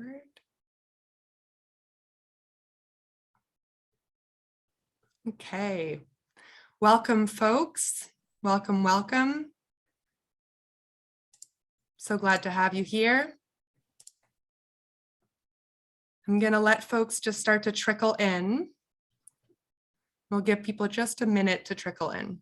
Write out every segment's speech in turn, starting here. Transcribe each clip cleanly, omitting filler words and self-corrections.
forward. Okay, welcome folks. Welcome, welcome. So glad to have you here. I'm gonna let folks just start to trickle in. We'll give people just a minute to trickle in.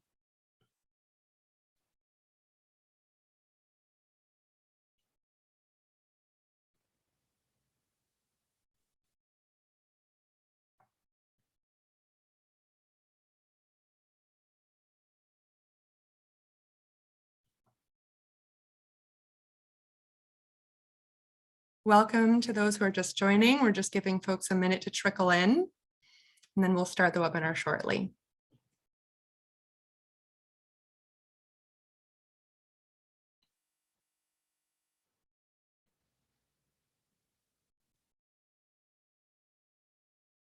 Welcome to those who are just joining. We're just giving folks a minute to trickle in, and then we'll start the webinar shortly.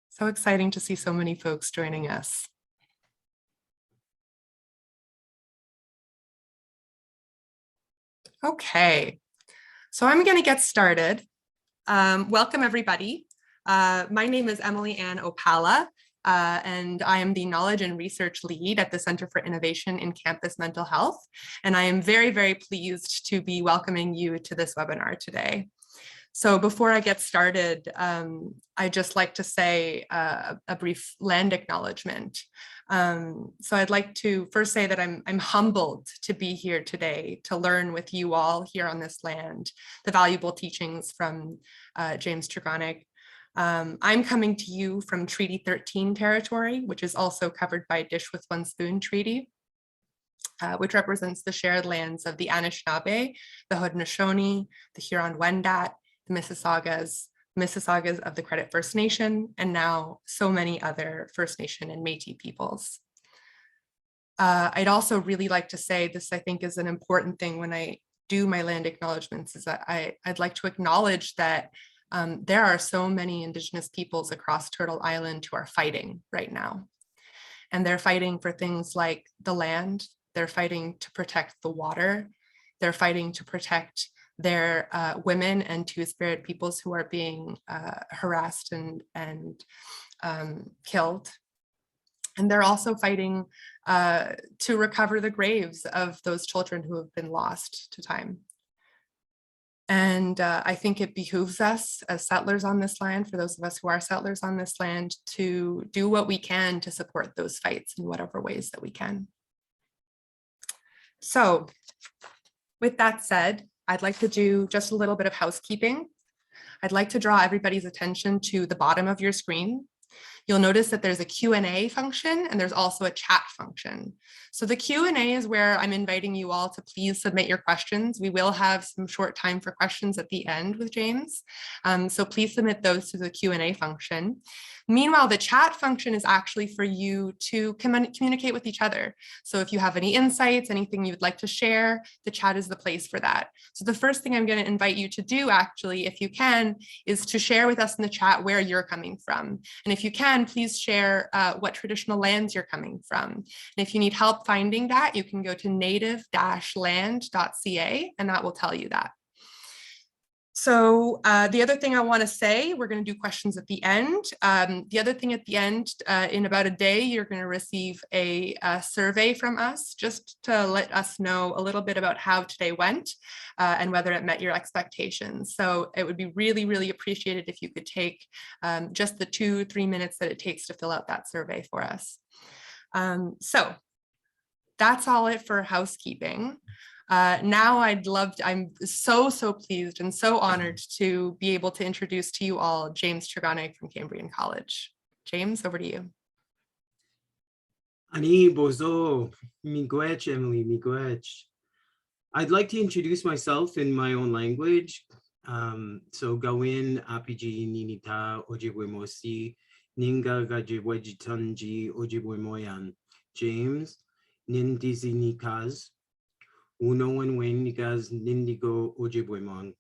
So exciting to see so many folks joining us. Okay, so I'm going to get started. Welcome, everybody. My name is Emily Ann Opala, and I am the Knowledge and Research Lead at the Center for Innovation in Campus Mental Health. And I am very, very pleased to be welcoming you to this webinar today. So before I get started, I'd just like to say a brief land acknowledgement. So I'd like to first say that I'm humbled to be here today to learn with you all here on this land, the valuable teachings from James Tregonning. I'm coming to you from Treaty 13 territory, which is also covered by Dish with One Spoon Treaty, which represents the shared lands of the Anishinaabe, the Haudenosaunee, the Huron-Wendat, the Mississaugas of the Credit First Nation, and now so many other First Nation and Métis peoples. I'd also really like to say this, I think, is an important thing when I do my land acknowledgements, is that I'd like to acknowledge that there are so many Indigenous peoples across Turtle Island who are fighting right now. And they're fighting for things like the land, they're fighting to protect the water, they're fighting to protect their women and Two-Spirit peoples who are being harassed and killed. And they're also fighting to recover the graves of those children who have been lost to time. And I think it behooves us as settlers on this land, for those of us who are settlers on this land, to do what we can to support those fights in whatever ways that we can. So with that said, I'd like to do just a little bit of housekeeping. I'd like to draw everybody's attention to the bottom of your screen. You'll notice that there's a Q&A function and there's also a chat function. So the Q&A is where I'm inviting you all to please submit your questions. We will have some short time for questions at the end with James. So please submit those to the Q&A function. Meanwhile, the chat function is actually for you to communicate with each other. So if you have any insights, anything you'd like to share, the chat is the place for that. So the first thing I'm going to invite you to do, actually, if you can, is to share with us in the chat where you're coming from. And if you can, please share what traditional lands you're coming from. And if you need help finding that, you can go to native-land.ca, and that will tell you that. So the other thing I want to say, we're going to do questions at the end. The other thing at the end, in about a day, you're going to receive a survey from us just to let us know a little bit about how today went and whether it met your expectations. So it would be really, really appreciated if you could take just the 2-3 minutes that it takes to fill out that survey for us. So that's all it for housekeeping. Now I'm so pleased and so honored to be able to introduce to you all James Tregonning from Cambrian College. James, over to you. Ani bozo, miigwech, Emily, miigwech. I'd like to introduce myself in my own language. So gawin apiji ninita ojibwemosi ninga gajibwejitanji ojibwemoyan. James nindizi nikaz. Uno and Wenigas Nindigo Ojibwemon.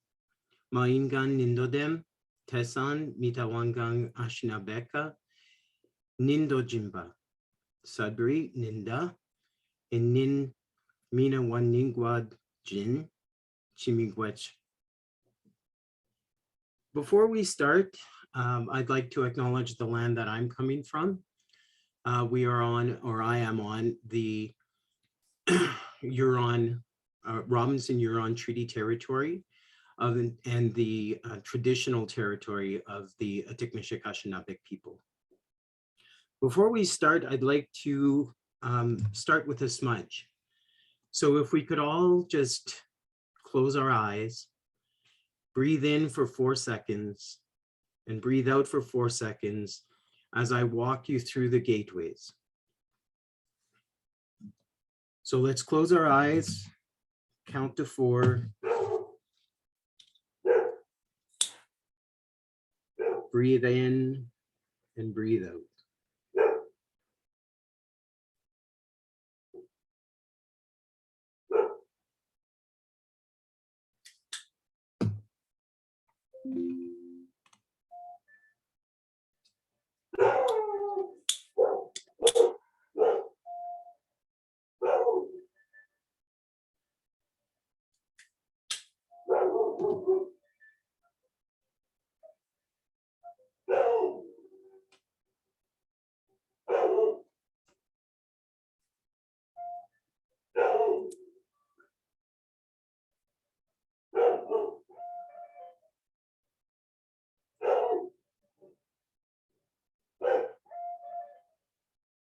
Maingan Nindodem, Tesan, Mitawangang Ashinabeka, Nindo Jimba, Sudbury, Ninda, and Nin Mina Waningwad Jin, Chimigwech. Before we start, I'd like to acknowledge the land that I'm coming from. We are on, or I am on, the Huron, Robinson Huron Treaty Territory and the traditional territory of the Atikoshakashinabek people. Before we start, I'd like to start with a smudge. So if we could all just close our eyes, breathe in for 4 seconds, and breathe out for 4 seconds as I walk you through the gateways. So let's close our eyes, count to 4. Breathe in and breathe out.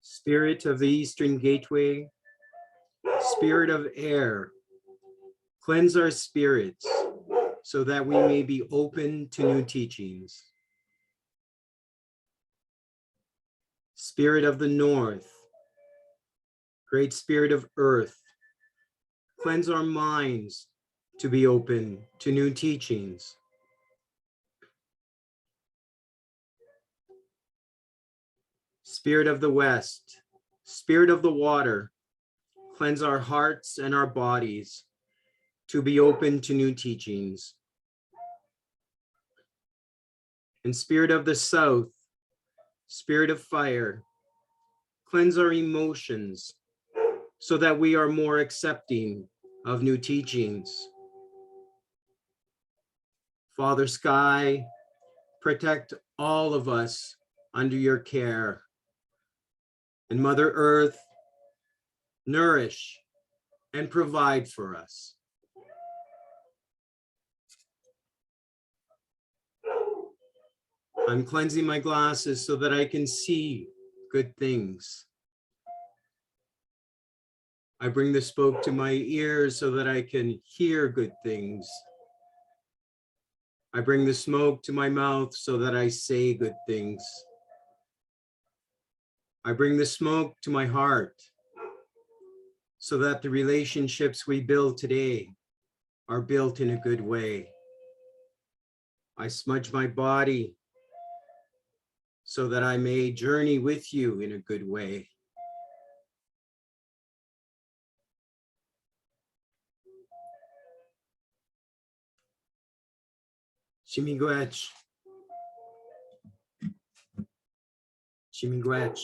Spirit of the Eastern Gateway, Spirit of air, cleanse our spirits so that we may be open to new teachings. Spirit of the North, Great Spirit of Earth, cleanse our minds to be open to new teachings. Spirit of the West, Spirit of the Water, cleanse our hearts and our bodies to be open to new teachings. And Spirit of the South, Spirit of Fire, cleanse our emotions so that we are more accepting of new teachings. Father Sky, protect all of us under your care. And Mother Earth, nourish and provide for us. I'm cleansing my glasses so that I can see good things. I bring the spoke to my ears so that I can hear good things. I bring the smoke to my mouth so that I say good things. I bring the smoke to my heart so that the relationships we build today are built in a good way. I smudge my body so that I may journey with you in a good way. Shimigwech. Shimigwech.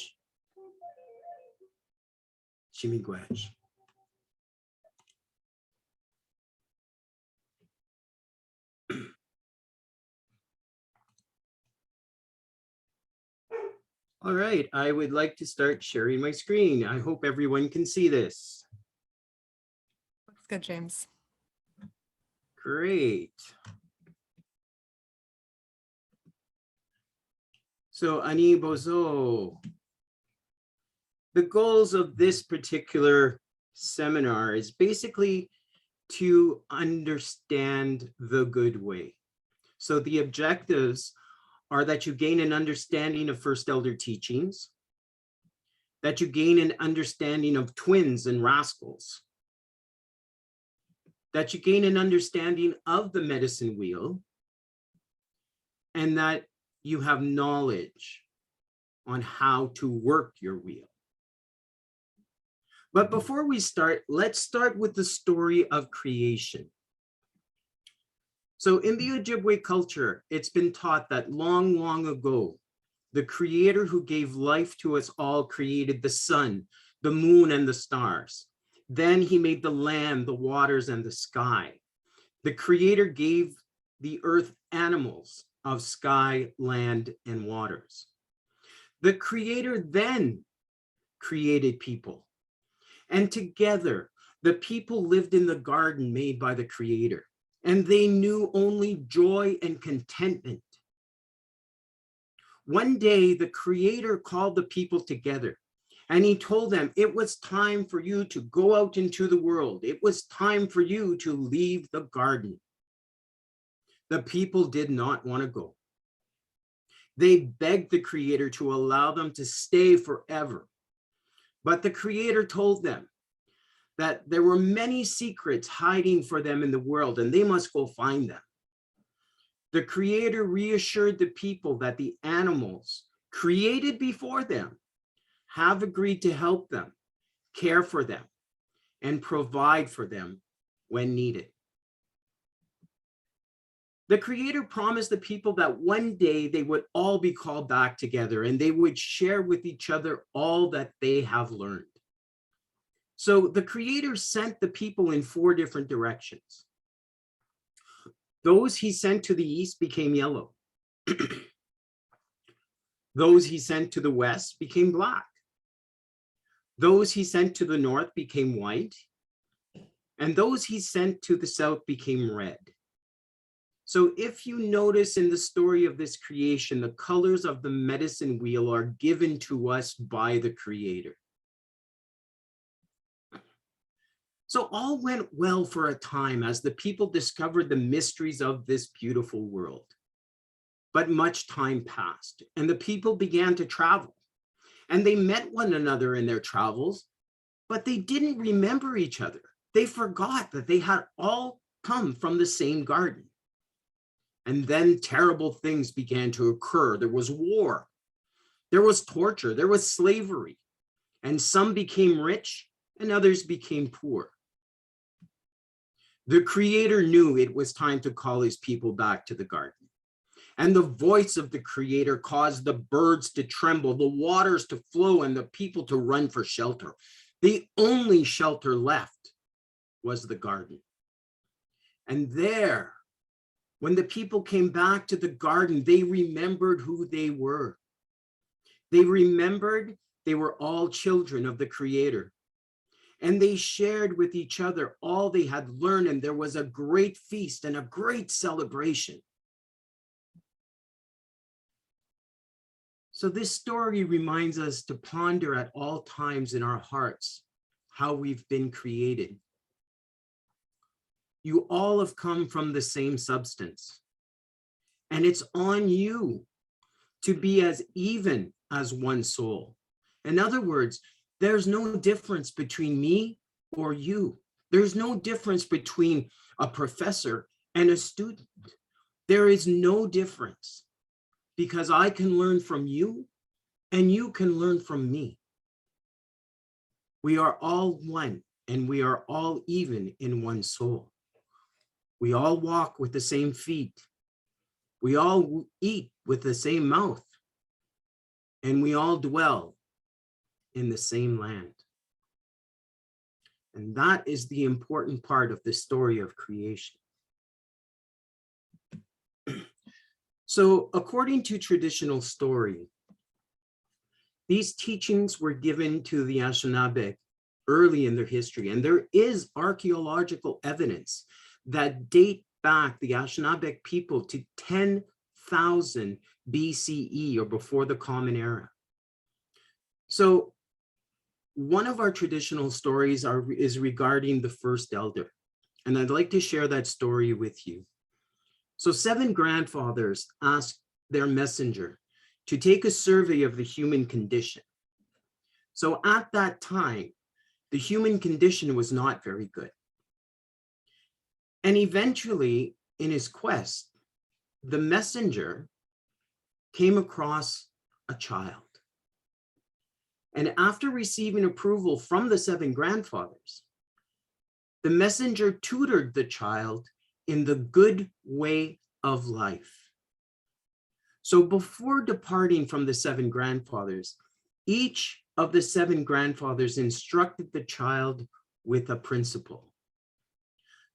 Shimigwech. All right, I would like to start sharing my screen. I hope everyone can see this. Looks good, James. Great. So Ani Bozo, the goals of this particular seminar is basically to understand the good way. So the objectives are that you gain an understanding of First Elder teachings, that you gain an understanding of twins and rascals, that you gain an understanding of the medicine wheel, and that you have knowledge on how to work your wheel. But before we start, let's start with the story of creation. So in the Ojibwe culture, it's been taught that long, long ago, the creator who gave life to us all created the sun, the moon, and the stars. Then he made the land, the waters, and the sky. The creator gave the earth animals of sky, land, and waters. The Creator then created people, and together the people lived in the garden made by the Creator, and they knew only joy and contentment. One day, the Creator called the people together, and he told them it was time for you to go out into the world. It was time for you to leave the garden. The people did not want to go. They begged the Creator to allow them to stay forever. But the Creator told them that there were many secrets hiding for them in the world, and they must go find them. The Creator reassured the people that the animals created before them have agreed to help them, care for them, and provide for them when needed. The Creator promised the people that one day they would all be called back together and they would share with each other all that they have learned. So the Creator sent the people in 4 different directions. Those he sent to the east became yellow. Those he sent to the west became black. Those he sent to the north became white. And those he sent to the south became red. So if you notice in the story of this creation, the colors of the medicine wheel are given to us by the Creator. So all went well for a time as the people discovered the mysteries of this beautiful world. But much time passed and the people began to travel, and they met one another in their travels, but they didn't remember each other. They forgot that they had all come from the same garden. And then terrible things began to occur. There was war, there was torture, there was slavery, and some became rich and others became poor. The Creator knew it was time to call his people back to the garden. And the voice of the Creator caused the birds to tremble, the waters to flow, and the people to run for shelter. The only shelter left was the garden. And there, when the people came back to the garden, they remembered who they were. They remembered they were all children of the Creator. And they shared with each other all they had learned, and there was a great feast and a great celebration. So this story reminds us to ponder at all times in our hearts how we've been created. You all have come from the same substance, and it's on you to be as even as one soul. In other words, there's no difference between me or you. There's no difference between a professor and a student. There is no difference, because I can learn from you and you can learn from me. We are all one, and we are all even in one soul. We all walk with the same feet. We all eat with the same mouth, and we all dwell in the same land. And that is the important part of the story of creation. So according to traditional story, these teachings were given to the Anishinaabe early in their history, and there is archaeological evidence that date back the Anishinaabe people to 10,000 BCE, or before the Common Era. So one of our traditional stories is regarding the first elder, and I'd like to share that story with you. So 7 grandfathers asked their messenger to take a survey of the human condition. So at that time, the human condition was not very good. And eventually, in his quest, the messenger came across a child. And after receiving approval from the 7 grandfathers, the messenger tutored the child in the good way of life. So before departing from the 7 grandfathers, each of the 7 grandfathers instructed the child with a principle.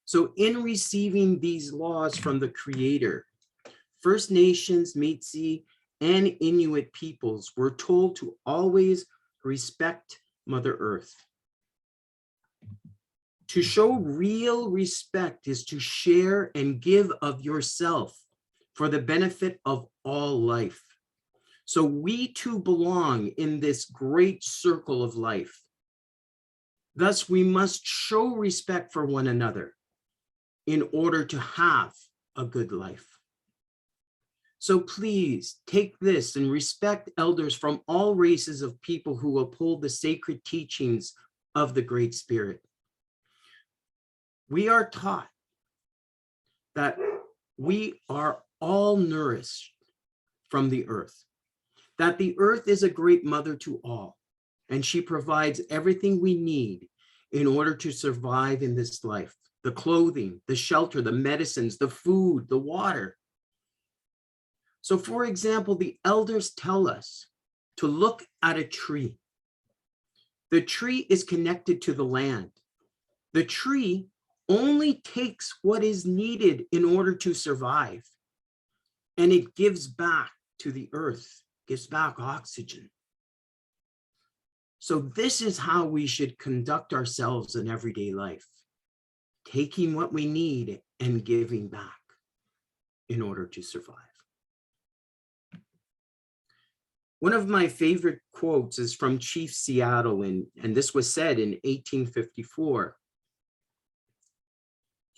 So in receiving these laws from the Creator, First Nations, Métis, and Inuit peoples were told to always respect Mother Earth. To show real respect is to share and give of yourself for the benefit of all life. So we too belong in this great circle of life. Thus, we must show respect for one another in order to have a good life. So please take this and respect elders from all races of people who uphold the sacred teachings of the Great Spirit. We are taught that we are all nourished from the earth, that the earth is a great mother to all, and she provides everything we need in order to survive in this life: the clothing, the shelter, the medicines, the food, the water. So for example, the elders tell us to look at a tree. The tree is connected to the land. The tree only takes what is needed in order to survive, and it gives back to the earth, gives back oxygen. So this is how we should conduct ourselves in everyday life, taking what we need and giving back in order to survive. One of my favorite quotes is from Chief Seattle, and this was said in 1854.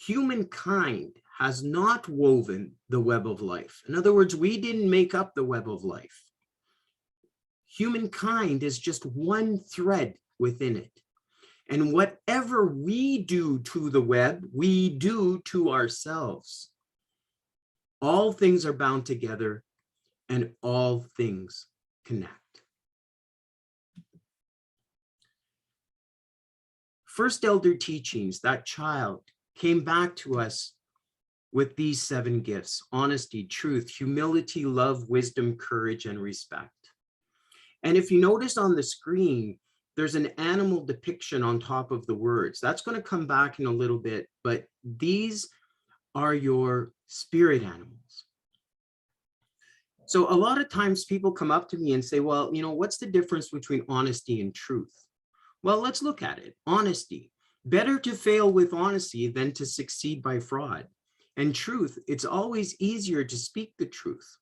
Humankind has not woven the web of life. In other words, we didn't make up the web of life. Humankind is just one thread within it. And whatever we do to the web, we do to ourselves. All things are bound together and all things connect. First elder teachings, that child came back to us with these 7 gifts: honesty, truth, humility, love, wisdom, courage, and respect. And if you notice on the screen, there's an animal depiction on top of the words. That's going to come back in a little bit, but these are your spirit animals. So a lot of times people come up to me and say, well, what's the difference between honesty and truth? Well, let's look at it. Honesty. Better to fail with honesty than to succeed by fraud. And truth, it's always easier to speak the truth.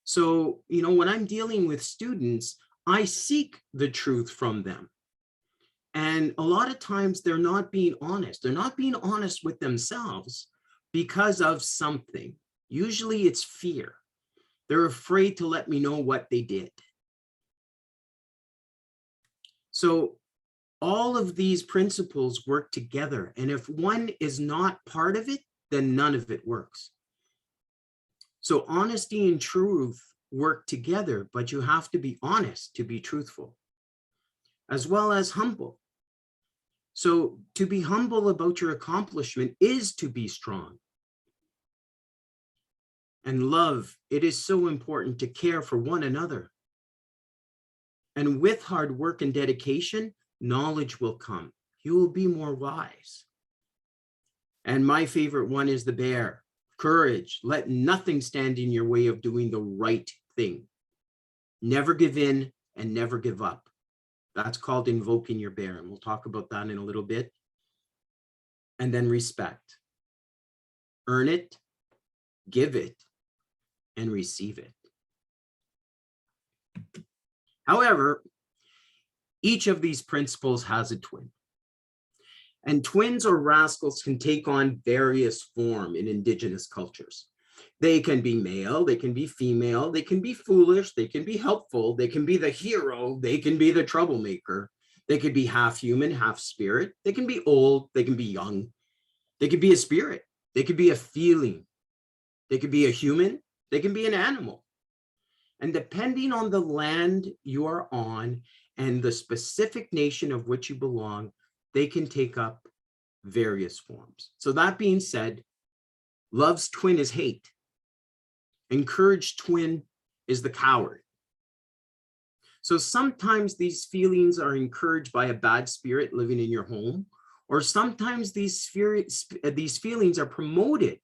So, when I'm dealing with students, I seek the truth from them. And a lot of times they're not being honest. They're not being honest with themselves because of something. Usually it's fear. They're afraid to let me know what they did. So all of these principles work together. And if one is not part of it, then none of it works. So honesty and truth work together, but you have to be honest to be truthful, as well as humble. So to be humble about your accomplishment is to be strong. And love, it is so important to care for one another. And with hard work and dedication, knowledge will come. You will be more wise. And my favorite one is the bear. Courage. Let nothing stand in your way of doing the right thing. Never give in and never give up. That's called invoking your bear. And we'll talk about that in a little bit. And then respect. Earn it, give it, and receive it. However, each of these principles has a twin. And twins or rascals can take on various forms in Indigenous cultures. They can be male, they can be female, they can be foolish, they can be helpful, they can be the hero, they can be the troublemaker, they could be half human, half spirit, they can be old, they can be young, they could be a spirit, they could be a feeling, they could be a human, they can be an animal. And depending on the land you are on and the specific nation of which you belong, they can take up various forms. So that being said, love's twin is hate. Encouraged twin is the coward. So sometimes these feelings are encouraged by a bad spirit living in your home, or sometimes these feelings are promoted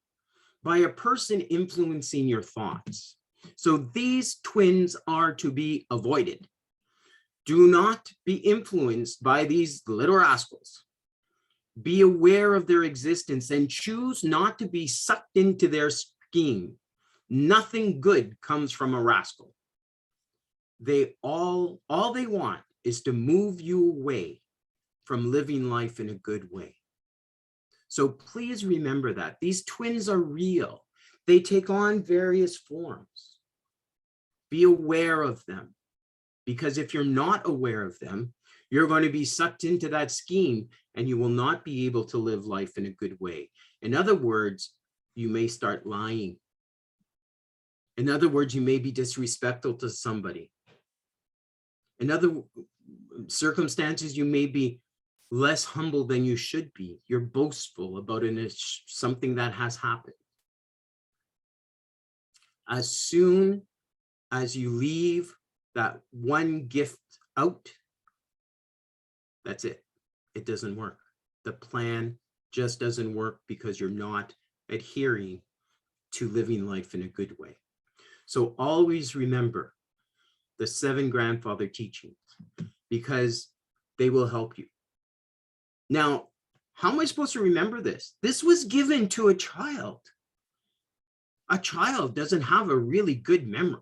by a person influencing your thoughts. So these twins are to be avoided. Do not be influenced by these little rascals. Be aware of their existence and choose not to be sucked into their scheme. Nothing good comes from a rascal. All they want is to move you away from living life in a good way. So please remember that these twins are real. They take on various forms. Be aware of them, because if you're not aware of them, you're going to be sucked into that scheme and you will not be able to live life in a good way. In other words, you may start lying. In other words, you may be disrespectful to somebody. In other circumstances, you may be less humble than you should be. You're boastful about something that has happened. As soon as you leave that one gift out, that's it. It doesn't work. The plan just doesn't work because you're not adhering to living life in a good way. So always remember the 7 grandfather teachings, because they will help you. Now, how am I supposed to remember this? This was given to a child. A child doesn't have a really good memory.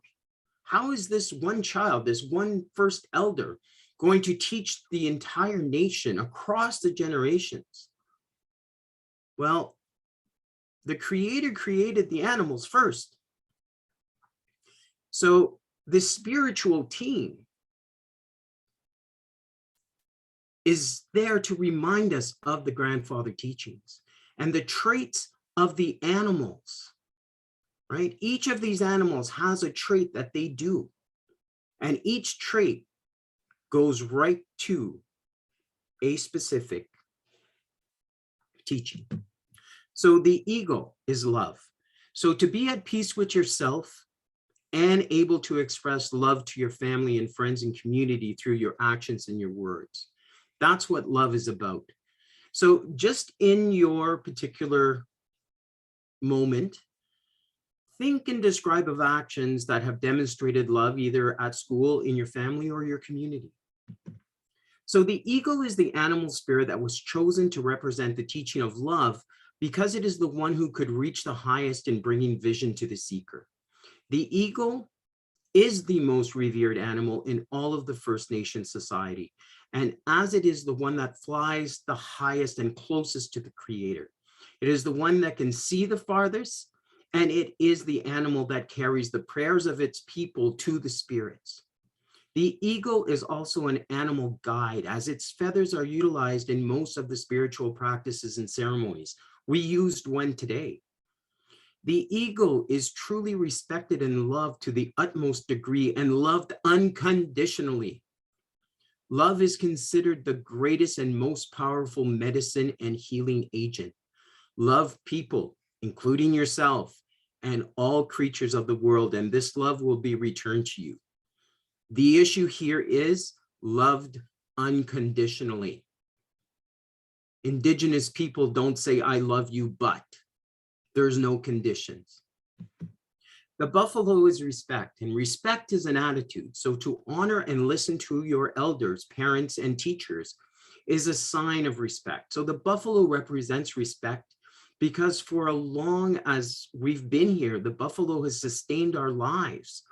How is this one child, this one first elder, going to teach the entire nation across the generations? Well, the Creator created the animals first. So the spiritual team is there to remind us of the grandfather teachings and the traits of the animals, right? Each of these animals has a trait that they do, and each trait goes right to a specific teaching. So the eagle is love. So to be at peace with yourself and able to express love to your family and friends and community through your actions and your words. That's what love is about. So just in your particular moment, think and describe of actions that have demonstrated love either at school, in your family, or your community. So the eagle is the animal spirit that was chosen to represent the teaching of love because it is the one who could reach the highest in bringing vision to the seeker. The eagle is the most revered animal in all of the First Nation society. And as it is the one that flies the highest and closest to the Creator, it is the one that can see the farthest, and it is the animal that carries the prayers of its people to the spirits. The eagle is also an animal guide, as its feathers are utilized in most of the spiritual practices and ceremonies. We used one today. The eagle is truly respected and loved to the utmost degree and loved unconditionally. Love is considered the greatest and most powerful medicine and healing agent. Love people, including yourself and all creatures of the world, and this love will be returned to you. The issue here is loved unconditionally. Indigenous people don't say, I love you, but there's no conditions. The buffalo is respect, and respect is an attitude. So to honor and listen to your elders, parents, and teachers is a sign of respect. So the buffalo represents respect because for as long as we've been here, the buffalo has sustained our lives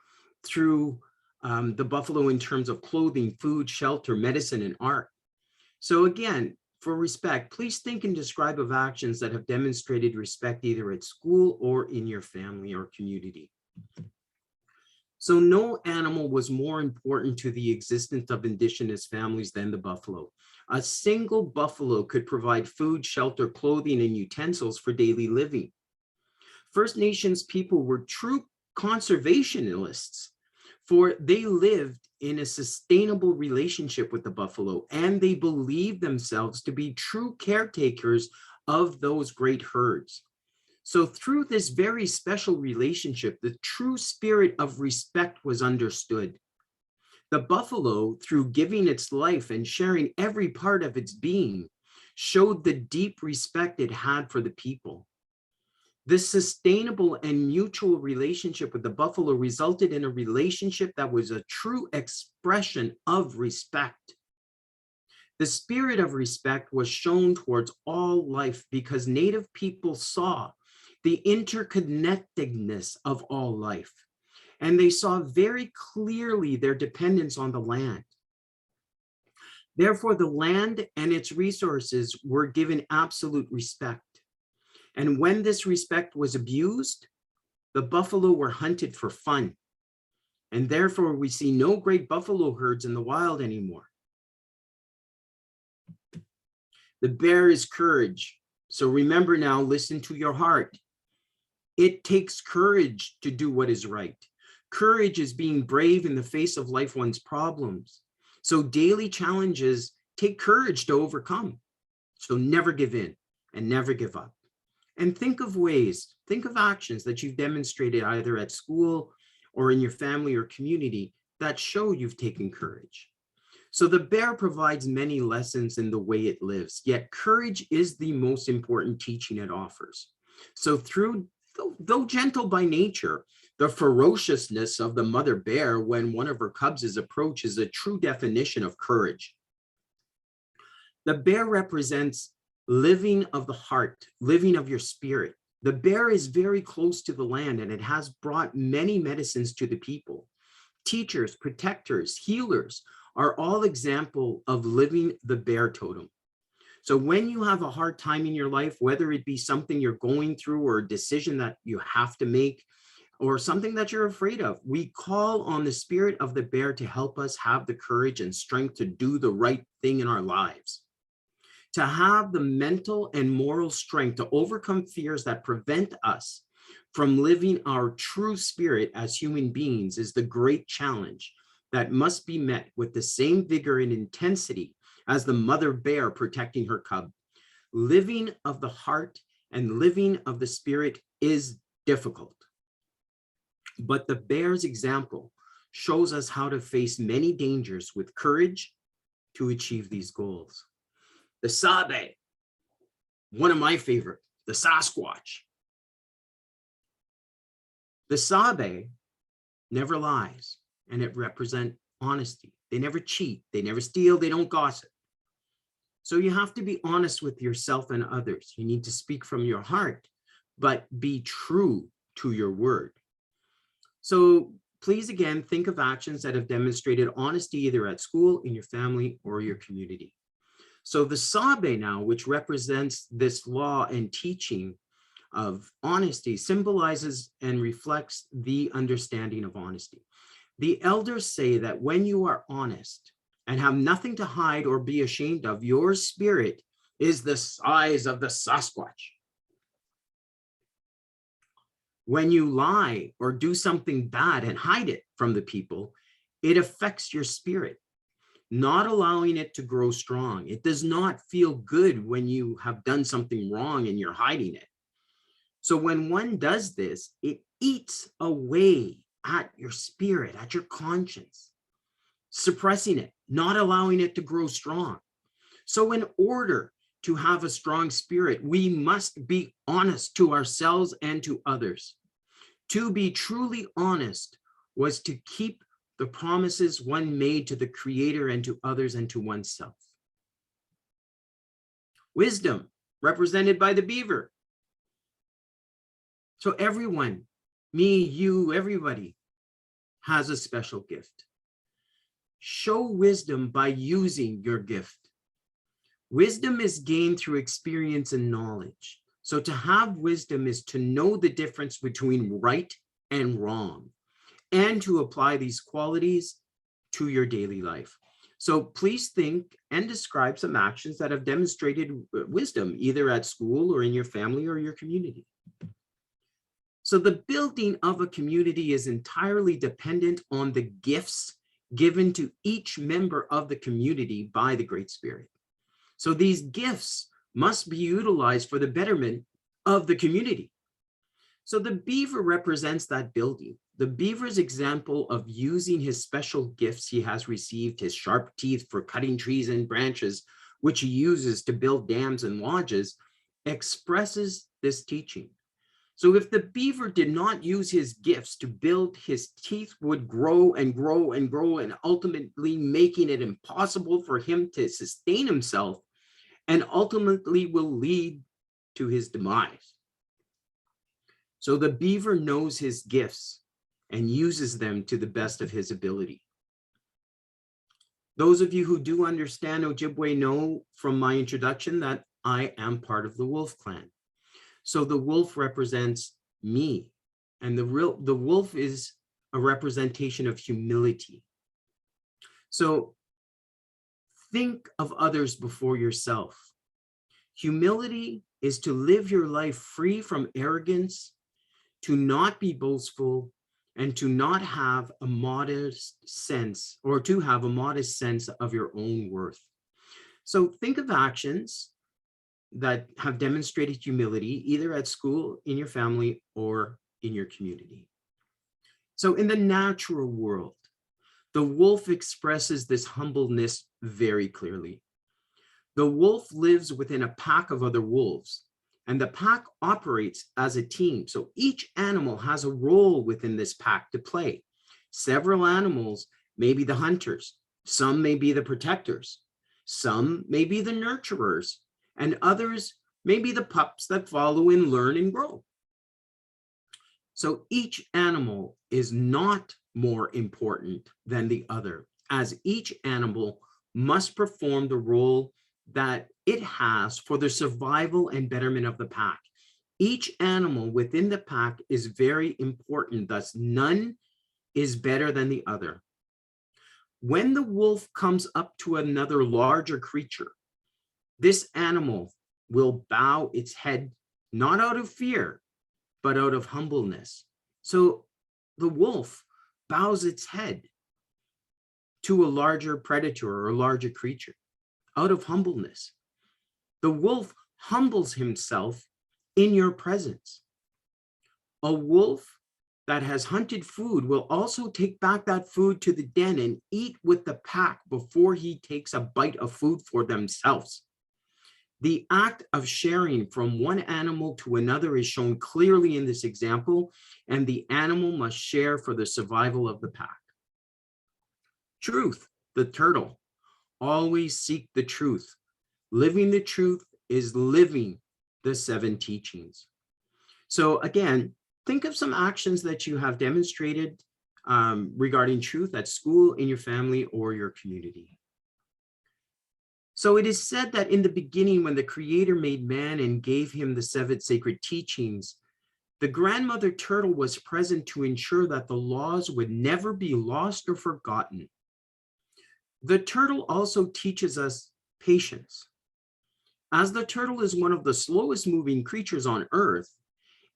through the buffalo in terms of clothing, food, shelter, medicine, and art. So again, for respect, please think and describe of actions that have demonstrated respect either at school or in your family or community. So no animal was more important to the existence of Indigenous families than the buffalo. A single buffalo could provide food, shelter, clothing, and utensils for daily living. First Nations people were true conservationists, for they lived in a sustainable relationship with the buffalo, and they believed themselves to be true caretakers of those great herds. So through this very special relationship, the true spirit of respect was understood. The buffalo, through giving its life and sharing every part of its being, showed the deep respect it had for the people. This sustainable and mutual relationship with the buffalo resulted in a relationship that was a true expression of respect. The spirit of respect was shown towards all life because Native people saw the interconnectedness of all life, and they saw very clearly their dependence on the land. Therefore, the land and its resources were given absolute respect. And when this respect was abused, the buffalo were hunted for fun. And therefore, we see no great buffalo herds in the wild anymore. The bear is courage. So remember now, listen to your heart. It takes courage to do what is right. Courage is being brave in the face of one's problems. So daily challenges take courage to overcome. So never give in and never give up. And think of actions that you've demonstrated either at school or in your family or community that show you've taken courage. So the bear provides many lessons in the way it lives, yet courage is the most important teaching it offers. So though gentle by nature, the ferociousness of the mother bear when one of her cubs is approached is a true definition of courage. The bear represents living of the heart, living of your spirit. The bear is very close to the land and it has brought many medicines to the people. Teachers, protectors, healers are all example of living the bear totem. So when you have a hard time in your life, whether it be something you're going through or a decision that you have to make or something that you're afraid of, we call on the spirit of the bear to help us have the courage and strength to do the right thing in our lives. To have the mental and moral strength to overcome fears that prevent us from living our true spirit as human beings is the great challenge that must be met with the same vigor and intensity as the mother bear protecting her cub. Living of the heart and living of the spirit is difficult. But the bear's example shows us how to face many dangers with courage to achieve these goals. The Sabe, one of my favorite, the Sasquatch. The Sabe never lies, and it represents honesty. They never cheat, they never steal, they don't gossip. So you have to be honest with yourself and others. You need to speak from your heart, but be true to your word. So please, again, think of actions that have demonstrated honesty either at school, in your family, or your community. So the Sabe now, which represents this law and teaching of honesty, symbolizes and reflects the understanding of honesty. The elders say that when you are honest and have nothing to hide or be ashamed of, your spirit is the size of the Sasquatch. When you lie or do something bad and hide it from the people, it affects your spirit, not allowing it to grow strong. It does not feel good when you have done something wrong and you're hiding it. So when one does this, it eats away at your spirit, at your conscience, suppressing it, not allowing it to grow strong. So in order to have a strong spirit, we must be honest to ourselves and to others. To be truly honest was to keep the promises one made to the Creator and to others and to oneself. Wisdom, represented by the beaver. So everyone, me, you, everybody has a special gift. Show wisdom by using your gift. Wisdom is gained through experience and knowledge. So to have wisdom is to know the difference between right and wrong, and to apply these qualities to your daily life. So please think and describe some actions that have demonstrated wisdom, either at school or in your family or your community. So the building of a community is entirely dependent on the gifts given to each member of the community by the Great Spirit. So these gifts must be utilized for the betterment of the community. So the beaver represents that building. The beaver's example of using his special gifts he has received, his sharp teeth for cutting trees and branches, which he uses to build dams and lodges, expresses this teaching. So if the beaver did not use his gifts to build, his teeth would grow and grow and grow, and ultimately making it impossible for him to sustain himself, and ultimately will lead to his demise. So the beaver knows his gifts and uses them to the best of his ability. Those of you who do understand Ojibwe know from my introduction that I am part of the wolf clan. So the wolf represents me, and the wolf is a representation of humility. So think of others before yourself. Humility is to live your life free from arrogance, to not be boastful, and to not have a modest sense, or to have a modest sense of your own worth. So think of actions that have demonstrated humility, either at school, in your family, or in your community. So in the natural world, the wolf expresses this humbleness very clearly. The wolf lives within a pack of other wolves, and the pack operates as a team. So each animal has a role within this pack to play. Several animals may be the hunters, some may be the protectors, some may be the nurturers, and others may be the pups that follow and learn and grow. So each animal is not more important than the other, as each animal must perform the role that it has for the survival and betterment of the pack. Each animal within the pack is very important, thus none is better than the other. When the wolf comes up to another larger creature, this animal will bow its head, not out of fear, but out of humbleness. So the wolf bows its head to a larger predator or a larger creature out of humbleness. The wolf humbles himself in your presence. A wolf that has hunted food will also take back that food to the den and eat with the pack before he takes a bite of food for themselves. The act of sharing from one animal to another is shown clearly in this example, and the animal must share for the survival of the pack. Truth, the turtle, always seek the truth. Living the truth is living the 7 teachings. So again, think of some actions that you have demonstrated regarding truth at school, in your family, or your community. So it is said that in the beginning, when the Creator made man and gave him the 7 sacred teachings, the grandmother turtle was present to ensure that the laws would never be lost or forgotten. The turtle also teaches us patience. As the turtle is one of the slowest moving creatures on Earth,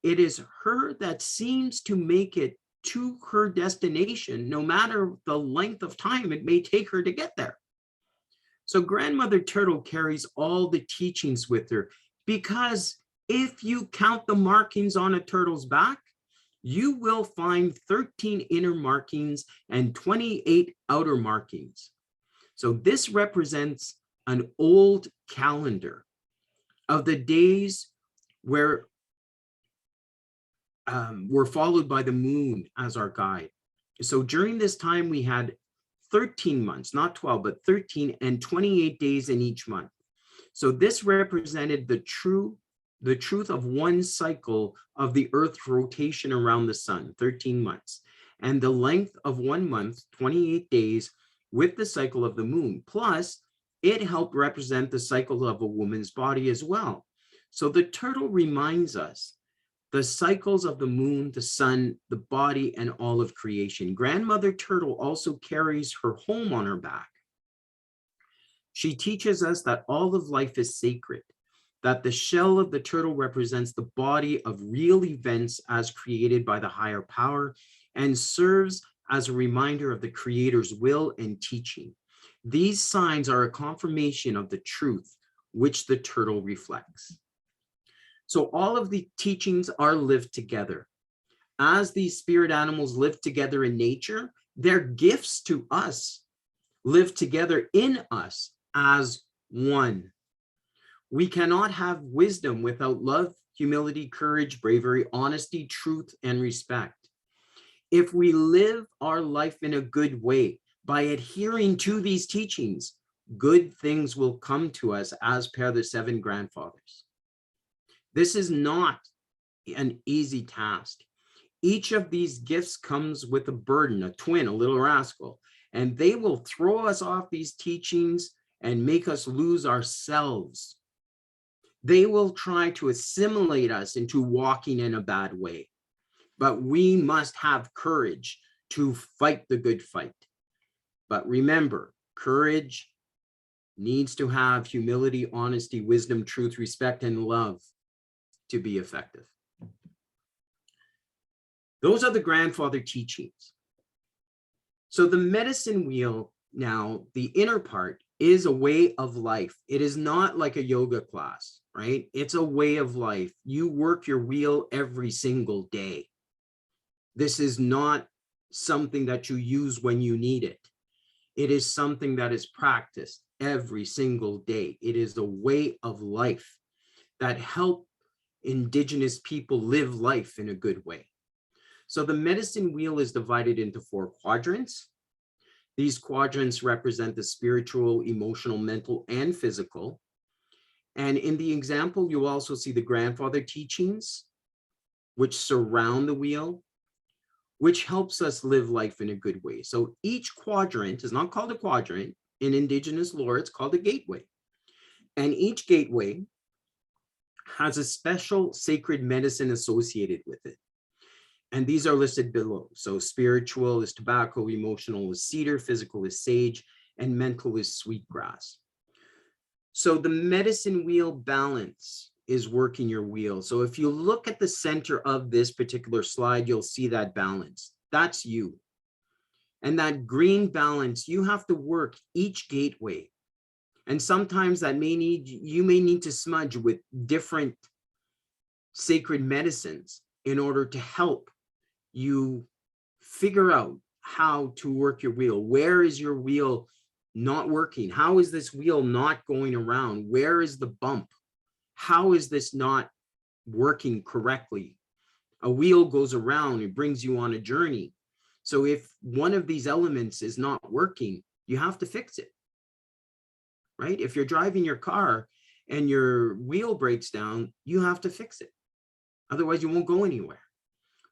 it is her that seems to make it to her destination, no matter the length of time it may take her to get there. So grandmother turtle carries all the teachings with her, because if you count the markings on a turtle's back, you will find 13 inner markings and 28 outer markings. So this represents an old calendar of the days where were followed by the moon as our guide. So during this time, we had 13 months, not 12, but 13 and 28 days in each month. So this represented the truth of one cycle of the Earth's rotation around the sun, 13 months, and the length of 1 month, 28 days, with the cycle of the moon. Plus, it helped represent the cycle of a woman's body as well. So the turtle reminds us the cycles of the moon, the sun, the body, and all of creation. Grandmother turtle also carries her home on her back. She teaches us that all of life is sacred, that the shell of the turtle represents the body of real events as created by the higher power, and serves as a reminder of the Creator's will and teaching. These signs are a confirmation of the truth which the turtle reflects. So all of the teachings are lived together. As these spirit animals live together in nature, their gifts to us live together in us as one. We cannot have wisdom without love, humility, courage, bravery, honesty, truth, and respect. If we live our life in a good way by adhering to these teachings, good things will come to us as per the 7 grandfathers. This is not an easy task. Each of these gifts comes with a burden, a twin, a little rascal, and they will throw us off these teachings and make us lose ourselves. They will try to assimilate us into walking in a bad way, but we must have courage to fight the good fight. But remember, courage needs to have humility, honesty, wisdom, truth, respect, and love to be effective. Those are the grandfather teachings. So the medicine wheel now, the inner part, is a way of life. It is not like a yoga class, right? It's a way of life. You work your wheel every single day. This is not something that you use when you need it. It is something that is practiced every single day. It is a way of life that help Indigenous people live life in a good way. So the medicine wheel is divided into 4 quadrants. These quadrants represent the spiritual, emotional, mental, and physical. And in the example, you also see the grandfather teachings, which surround the wheel, which helps us live life in a good way. So each quadrant is not called a quadrant. In Indigenous lore, it's called a gateway. And each gateway has a special sacred medicine associated with it. And these are listed below. So spiritual is tobacco, emotional is cedar, physical is sage, and mental is sweetgrass. So the medicine wheel balance is working your wheel. So if you look at the center of this particular slide, you'll see that balance. That's you. And that green balance, you have to work each gateway. And sometimes that you may need to smudge with different sacred medicines in order to help you figure out how to work your wheel. Where is your wheel not working? How is this wheel not going around? Where is the bump? How is this not working correctly? A wheel goes around, it brings you on a journey. So if one of these elements is not working, you have to fix it, right? If you're driving your car and your wheel breaks down, you have to fix it. Otherwise, you won't go anywhere.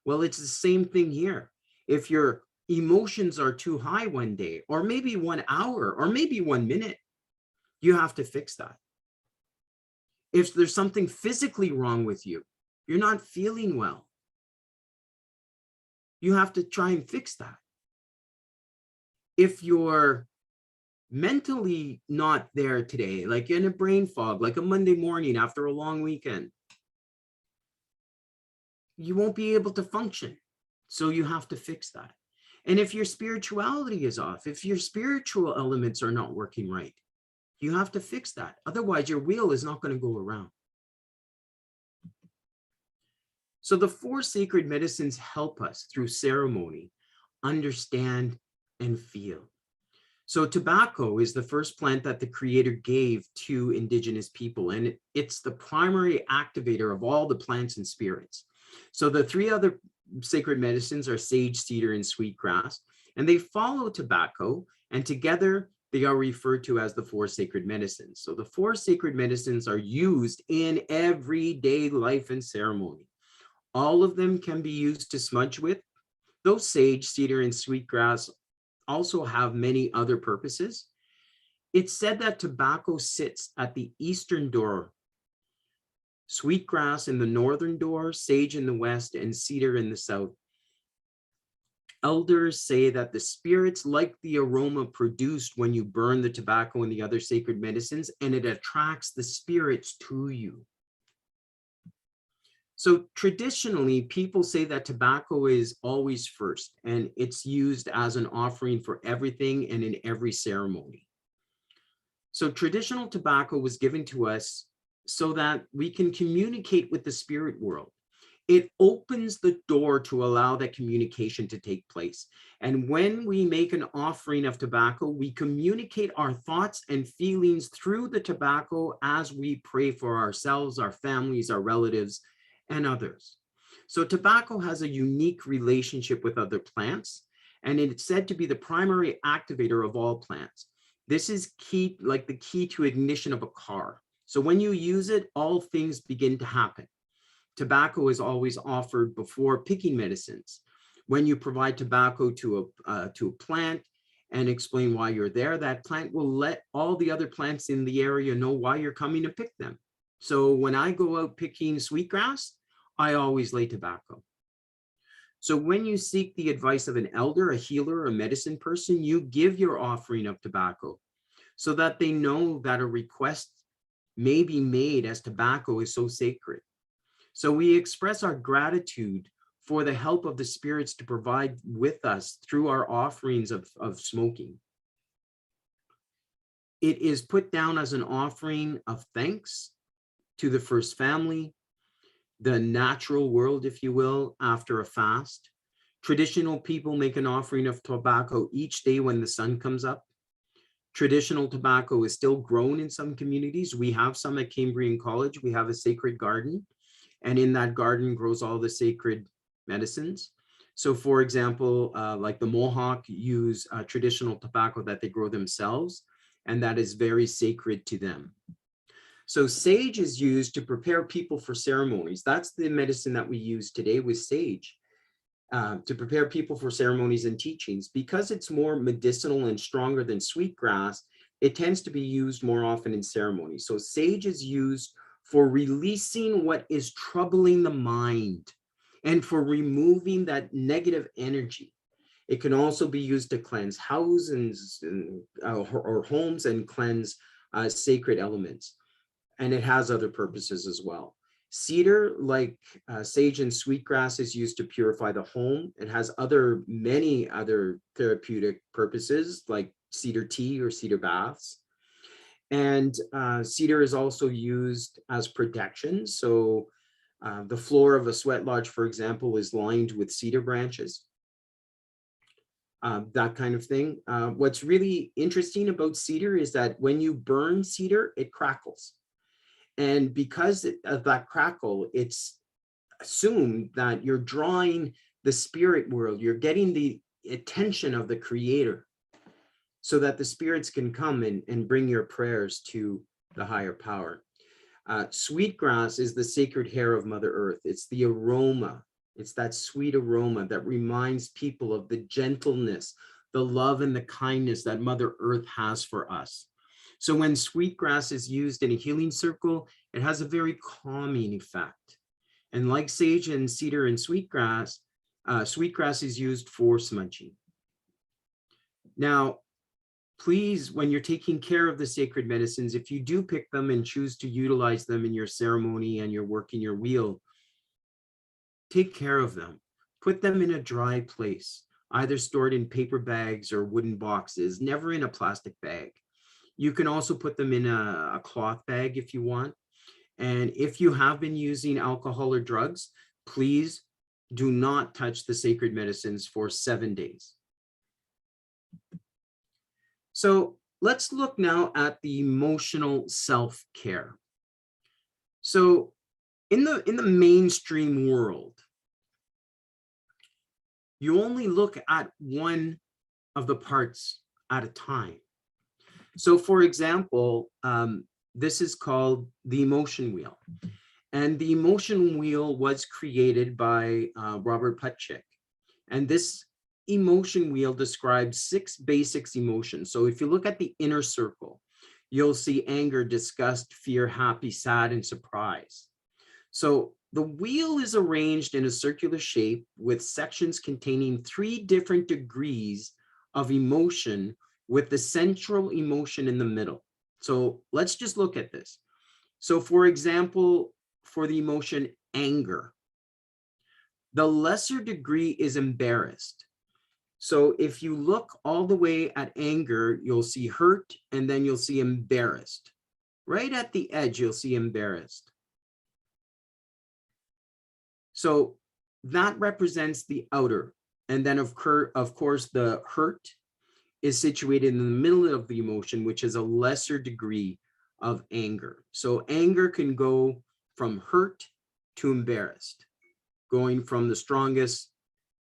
Well, it's the same thing here. If your emotions are too high one day, or maybe 1 hour, or maybe 1 minute, you have to fix that. If there's something physically wrong with you, you're not feeling well, you have to try and fix that. If you're mentally not there today, like in a brain fog, like a Monday morning after a long weekend, you won't be able to function. So you have to fix that. And if your spirituality is off, if your spiritual elements are not working right, you have to fix that. Otherwise, your wheel is not going to go around. So the 4 sacred medicines help us through ceremony understand and feel. So tobacco is the first plant that the Creator gave to Indigenous people, and it's the primary activator of all the plants and spirits. So the 3 other sacred medicines are sage, cedar, and sweetgrass, and they follow tobacco, and together they are referred to as the 4 sacred medicines. So the 4 sacred medicines are used in everyday life and ceremony. All of them can be used to smudge with. Those sage, cedar, and sweetgrass also have many other purposes. It's said that tobacco sits at the eastern door, sweetgrass in the northern door, sage in the west, and cedar in the south. Elders say that the spirits like the aroma produced when you burn the tobacco and the other sacred medicines, and it attracts the spirits to you. So traditionally, people say that tobacco is always first, and it's used as an offering for everything and in every ceremony. So traditional tobacco was given to us so that we can communicate with the spirit world. It opens the door to allow that communication to take place. And when we make an offering of tobacco, we communicate our thoughts and feelings through the tobacco as we pray for ourselves, our families, our relatives, and others. So tobacco has a unique relationship with other plants, and it's said to be the primary activator of all plants. This is key, like the key to ignition of a car. So when you use it, all things begin to happen. Tobacco is always offered before picking medicines. When you provide tobacco to a plant and explain why you're there, that plant will let all the other plants in the area know why you're coming to pick them. So when I go out picking sweetgrass, I always lay tobacco. So when you seek the advice of an elder, a healer, a medicine person, you give your offering of tobacco so that they know that a request may be made, as tobacco is so sacred. So we express our gratitude for the help of the spirits to provide with us through our offerings of smoking. It is put down as an offering of thanks to the first family, the natural world, if you will, after a fast. Traditional people make an offering of tobacco each day when the sun comes up. Traditional tobacco is still grown in some communities. We have some at Cambrian College. We have a sacred garden, and in that garden grows all the sacred medicines. So for example, like the Mohawk use traditional tobacco that they grow themselves, and that is very sacred to them. So sage is used to prepare people for ceremonies. That's the medicine that we use today with sage, to prepare people for ceremonies and teachings. Because it's more medicinal and stronger than sweetgrass, it tends to be used more often in ceremonies. So sage is used for releasing what is troubling the mind and for removing that negative energy. It can also be used to cleanse houses or homes and cleanse sacred elements. And it has other purposes as well. Cedar, like sage and sweetgrass, is used to purify the home. It has many other therapeutic purposes, like cedar tea or cedar baths. And cedar is also used as protection. So the floor of a sweat lodge, for example, is lined with cedar branches. That kind of thing. What's really interesting about cedar is that when you burn cedar, it crackles. And because of that crackle, it's assumed that you're drawing the spirit world, you're getting the attention of the creator so that the spirits can come and bring your prayers to the higher power. Sweetgrass is the sacred hair of Mother Earth. It's the aroma. It's that sweet aroma that reminds people of the gentleness, the love and the kindness that Mother Earth has for us. So when sweetgrass is used in a healing circle, it has a very calming effect. And like sage and cedar and sweetgrass, sweetgrass is used for smudging. Now, please, when you're taking care of the sacred medicines, if you do pick them and choose to utilize them in your ceremony and you're working your wheel, take care of them. Put them in a dry place, either stored in paper bags or wooden boxes, never in a plastic bag. You can also put them in a cloth bag if you want. And if you have been using alcohol or drugs, please do not touch the sacred medicines for 7 days. So let's look now at the emotional self-care. So in the mainstream world, you only look at one of the parts at a time. So for example, this is called the emotion wheel. And the emotion wheel was created by Robert Plutchik. And this emotion wheel describes 6 basic emotions. So if you look at the inner circle, you'll see anger, disgust, fear, happy, sad, and surprise. So the wheel is arranged in a circular shape with sections containing 3 different degrees of emotion, with the central emotion in the middle. So let's just look at this. So for example, for the emotion anger, the lesser degree is embarrassed. So if you look all the way at anger, you'll see hurt, and then you'll see embarrassed. Right at the edge, you'll see embarrassed. So that represents the outer. And then of course, the hurt is situated in the middle of the emotion, which is a lesser degree of anger. So anger can go from hurt to embarrassed, going from the strongest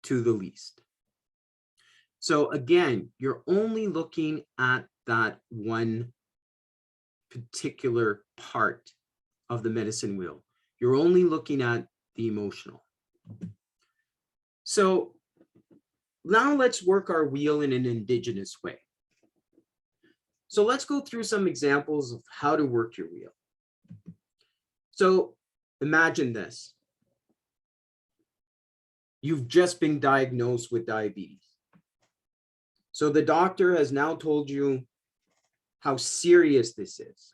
to the least. So again, you're only looking at that one particular part of the medicine wheel. You're only looking at the emotional. So now let's work our wheel in an Indigenous way. So let's go through some examples of how to work your wheel. So imagine this. You've just been diagnosed with diabetes. So the doctor has now told you how serious this is.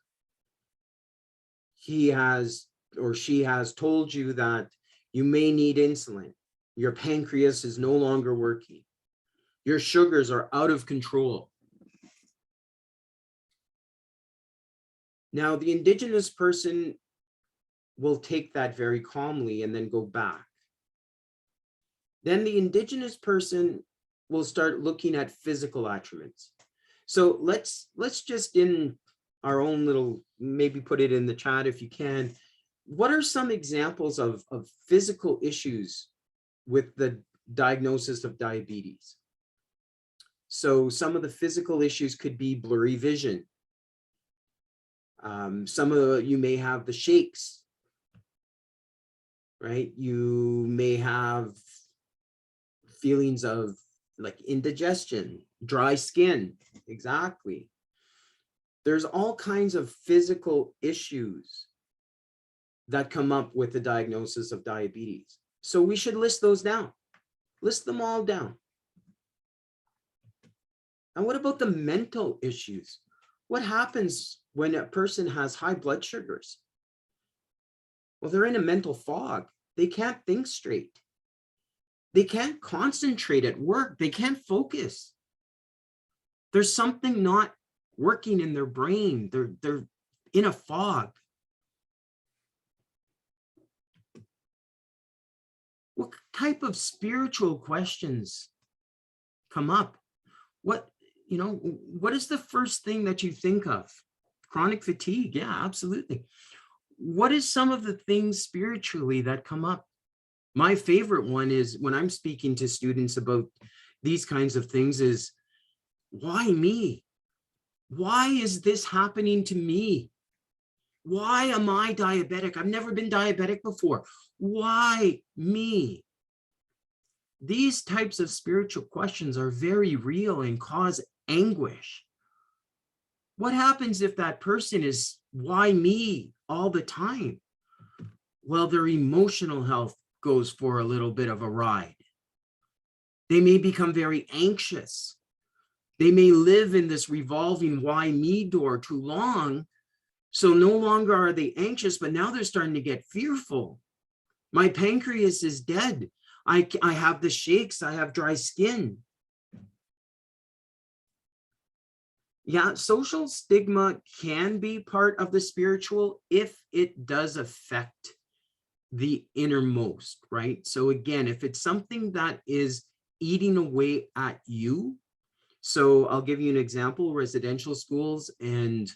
He has or she has told you that you may need insulin. Your pancreas is no longer working. Your sugars are out of control. Now, the Indigenous person will take that very calmly and then go back. Then the Indigenous person will start looking at physical attributes. So let's just in our own little, maybe put it in the chat if you can. What are some examples of physical issues with the diagnosis of diabetes? So some of the physical issues could be blurry vision. Some of you may have the shakes, right? You may have feelings of like indigestion, dry skin, exactly. There's all kinds of physical issues that come up with the diagnosis of diabetes. So we should list those down, list them all down. And what about the mental issues? What happens when a person has high blood sugars? Well, they're in a mental fog. They can't think straight. They can't concentrate at work. They can't focus. There's something not working in their brain. They're in a fog. What type of spiritual questions come up? What is the first thing that you think of? Chronic fatigue. Yeah, absolutely. What is some of the things spiritually that come up? My favorite one is when I'm speaking to students about these kinds of things is, why me? Why is this happening to me? Why am I diabetic? I've never been diabetic before. Why me? These types of spiritual questions are very real and cause anguish. What happens if that person is why me all the time? Well, their emotional health goes for a little bit of a ride. They may become very anxious. They may live in this revolving why me door too long. So no longer are they anxious, but now they're starting to get fearful. My pancreas is dead. I have the shakes. I have dry skin. Yeah, social stigma can be part of the spiritual if it does affect the innermost, right? So again, if it's something that is eating away at you, so I'll give you an example, residential schools and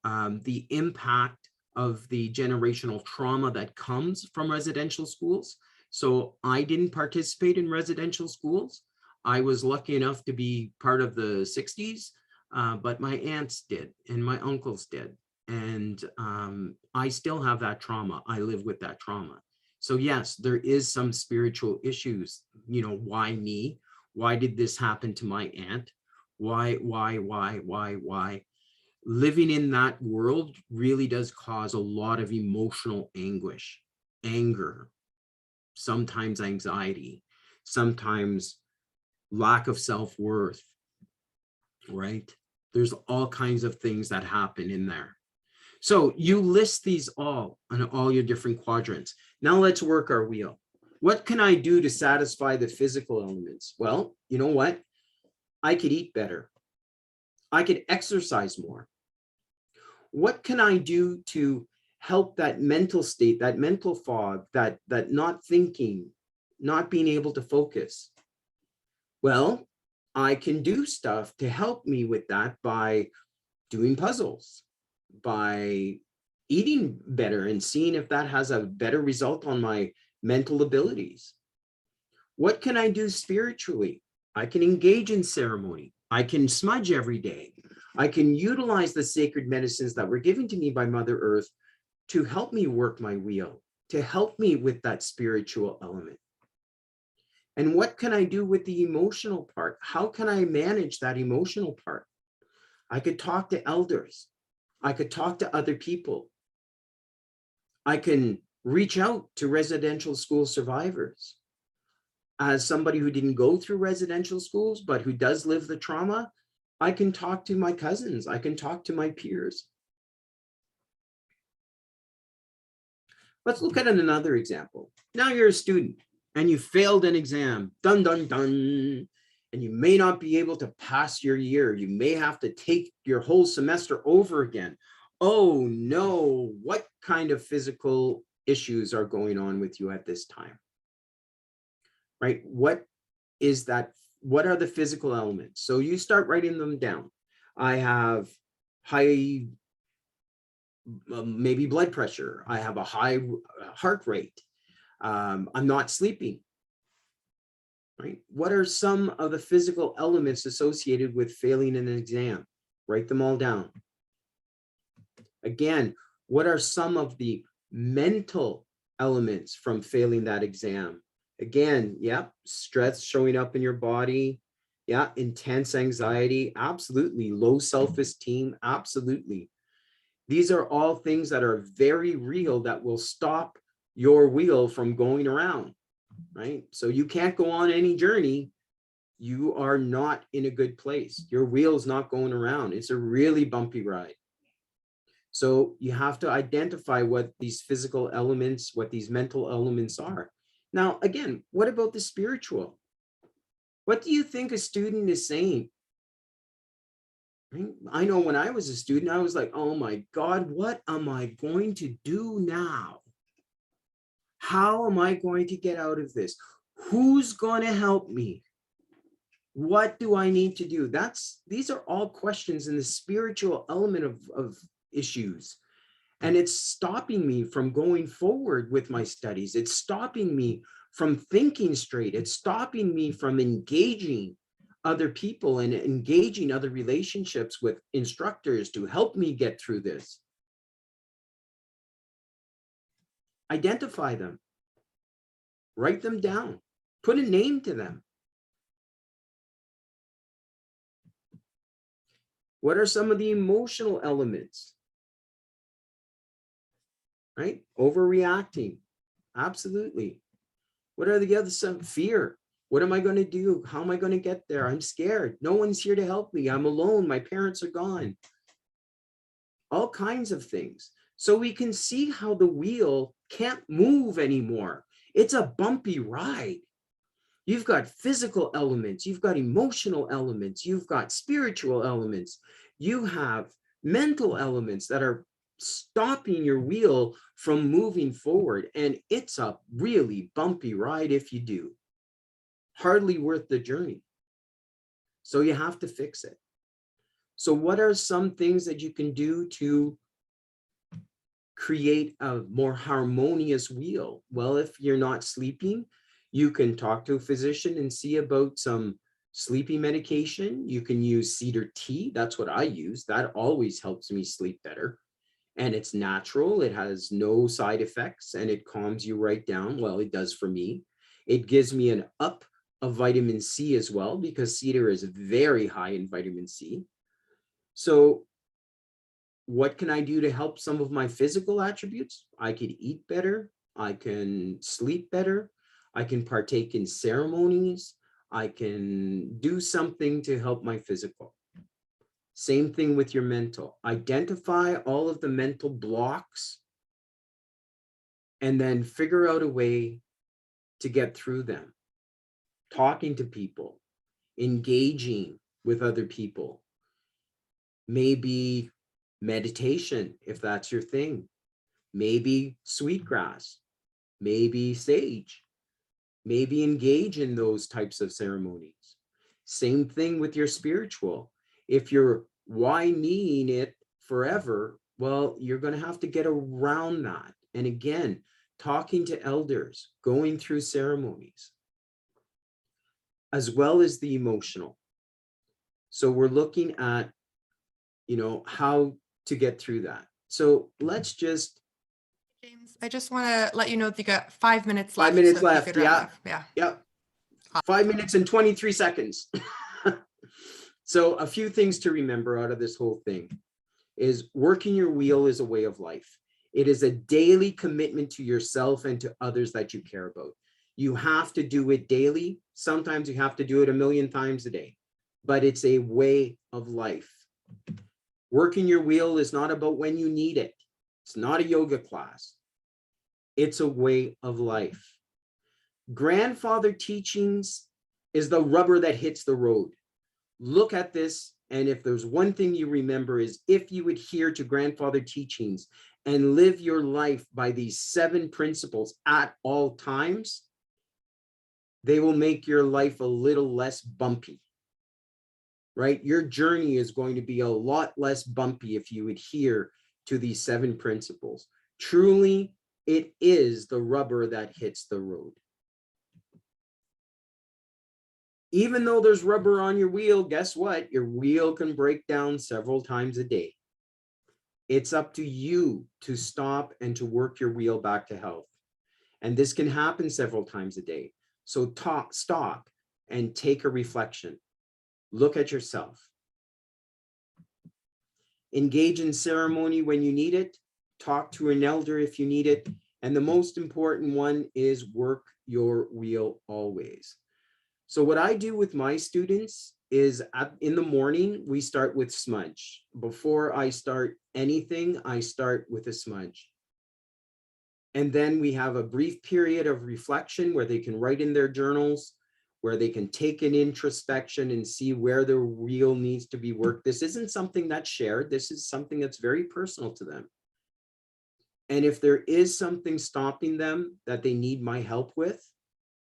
the impact of the generational trauma that comes from residential schools. So I didn't participate in residential schools. I was lucky enough to be part of the 60s, but my aunts did and my uncles did. And I still have that trauma. I live with that trauma. So yes, there is some spiritual issues. Why me? Why did this happen to my aunt? Why? Living in that world really does cause a lot of emotional anguish, anger, sometimes anxiety, sometimes lack of self-worth, right? There's all kinds of things that happen in there. So you list these all on all your different quadrants. Now let's work our wheel. What can I do to satisfy the physical elements? Well, you know what? I could eat better. I could exercise more. What can I do to help that mental state, that mental fog, that not thinking, not being able to focus? Well, I can do stuff to help me with that by doing puzzles, by eating better and seeing if that has a better result on my mental abilities. What can I do spiritually? I can engage in ceremony. I can smudge every day. I can utilize the sacred medicines that were given to me by Mother Earth to help me work my wheel, to help me with that spiritual element. And what can I do with the emotional part? How can I manage that emotional part? I could talk to elders. I could talk to other people. I can reach out to residential school survivors. As somebody who didn't go through residential schools, but who does live the trauma, I can talk to my cousins. I can talk to my peers. Let's look at another example. Now you're a student and you failed an exam, dun, dun, dun, and you may not be able to pass your year. You may have to take your whole semester over again. Oh no, what kind of physical issues are going on with you at this time? Right? What is that? What are the physical elements? So you start writing them down. I have high, maybe blood pressure. I have a high heart rate. I'm not sleeping. Right? What are some of the physical elements associated with failing an exam? Write them all down. Again, what are some of the mental elements from failing that exam? Again, yep, stress showing up in your body. Yeah, intense anxiety, absolutely. Low self-esteem, absolutely. These are all things that are very real that will stop your wheel from going around, right? So you can't go on any journey. You are not in a good place. Your wheel's not going around. It's a really bumpy ride. So you have to identify what these physical elements, what these mental elements are. Now, again, what about the spiritual? What do you think a student is saying? I know when I was a student, I was like, oh my God, what am I going to do now? How am I going to get out of this? Who's going to help me? What do I need to do? These are all questions in the spiritual element of issues. And it's stopping me from going forward with my studies. It's stopping me from thinking straight. It's stopping me from engaging other people and engaging other relationships with instructors to help me get through this. Identify them. Write them down. Put a name to them. What are some of the emotional elements? Right? Overreacting. Absolutely. What are the other some fear? What am I going to do? How am I going to get there? I'm scared. No one's here to help me. I'm alone. My parents are gone. All kinds of things. So we can see how the wheel can't move anymore. It's a bumpy ride. You've got physical elements. You've got emotional elements. You've got spiritual elements. You have mental elements that are stopping your wheel from moving forward. And it's a really bumpy ride if you do. Hardly worth the journey. So you have to fix it. So what are some things that you can do to create a more harmonious wheel? Well, if you're not sleeping, you can talk to a physician and see about some sleeping medication. You can use cedar tea. That's what I use. That always helps me sleep better. And it's natural. It has no side effects and it calms you right down. Well, it does for me. It gives me an up of vitamin C as well, because cedar is very high in vitamin C. So what can I do to help some of my physical attributes? I could eat better. I can sleep better. I can partake in ceremonies. I can do something to help my physical. Same thing with your mental. Identify all of the mental blocks and then figure out a way to get through them. Talking to people, engaging with other people, maybe meditation, if that's your thing, maybe sweetgrass, maybe sage, maybe engage in those types of ceremonies. Same thing with your spiritual. If you're why meing it forever, Well, you're going to have to get around that. And again, talking to elders, going through ceremonies, as well as the emotional. So we're looking at, how to get through that. So let's just. James, I just want to let you know that you got 5 minutes left. 5 minutes so if you left. could wrap up. Yeah. Yep. 5 minutes and 23 seconds. So a few things to remember out of this whole thing is working your wheel is a way of life. It is a daily commitment to yourself and to others that you care about. You have to do it daily. Sometimes you have to do it a million times a day, but it's a way of life. Working your wheel is not about when you need it. It's not a yoga class. It's a way of life. Grandfather teachings is the rubber that hits the road. Look at this, and if there's one thing you remember is if you adhere to grandfather teachings and live your life by these 7 principles at all times, they will make your life a little less bumpy, right? Your journey is going to be a lot less bumpy if you adhere to these 7 principles. Truly, it is the rubber that hits the road. Even though there's rubber on your wheel, guess what? Your wheel can break down several times a day. It's up to you to stop and to work your wheel back to health. And this can happen several times a day. So stop and take a reflection. Look at yourself. Engage in ceremony when you need it. Talk to an elder if you need it. And the most important one is work your wheel always. So what I do with my students is in the morning, we start with smudge. Before I start anything, I start with a smudge. And then we have a brief period of reflection where they can write in their journals, where they can take an introspection and see where their wheel needs to be worked. This isn't something that's shared. This is something that's very personal to them. And if there is something stopping them that they need my help with,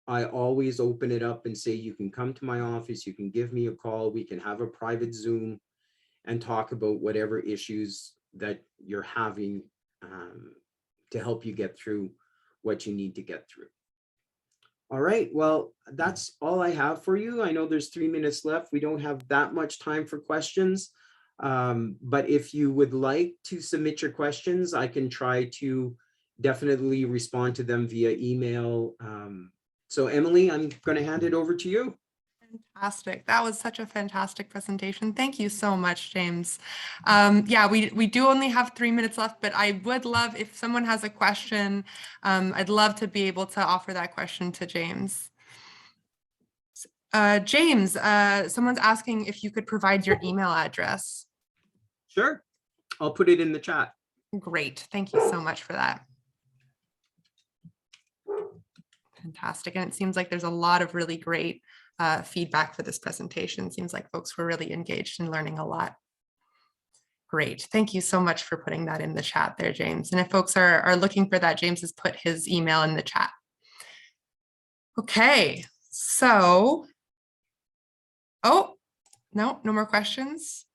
I always open it up and say, you can come to my office, you can give me a call, we can have a private Zoom and talk about whatever issues that you're having to help you get through what you need to get through. All right, well, that's all I have for you. I know there's 3 minutes left. We don't have that much time for questions, but if you would like to submit your questions, I can try to definitely respond to them via email. So Emily, I'm going to hand it over to you. Fantastic. That was such a fantastic presentation. Thank you so much, James. Yeah, we do only have 3 minutes left, but I would love if someone has a question, I'd love to be able to offer that question to James. James, someone's asking if you could provide your email address. Sure. I'll put it in the chat. Great. Thank you so much for that. Fantastic. And it seems like there's a lot of really great feedback for this presentation. Seems like folks were really engaged in learning a lot. Great. Thank you so much for putting that in the chat there, James. And if folks are looking for that, James has put his email in the chat. Okay, so, oh, no more questions.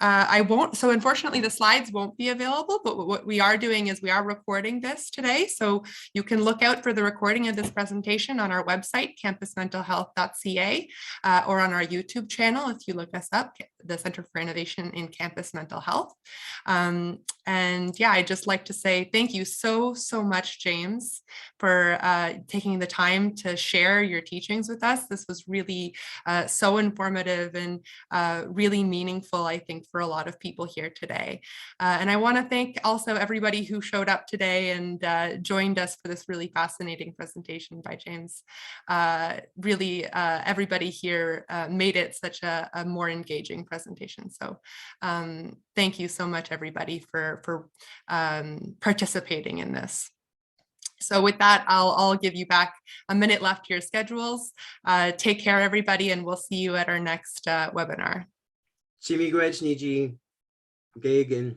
I won't, so unfortunately the slides won't be available, but what we are doing is we are recording this today. So you can look out for the recording of this presentation on our website, campusmentalhealth.ca, or on our YouTube channel, if you look us up, the Center for Innovation in Campus Mental Health. And yeah, I'd just like to say thank you so much, James, for taking the time to share your teachings with us. This was really so informative and really meaningful, I think, for a lot of people here today. And I want to thank also everybody who showed up today and joined us for this really fascinating presentation by James. Really, everybody here made it such a more engaging presentation. So thank you so much, everybody, for participating in this. So with that, I'll give you back a minute left to your schedules. Take care, everybody, and we'll see you at our next webinar. Chimigwech Niji. Gagan.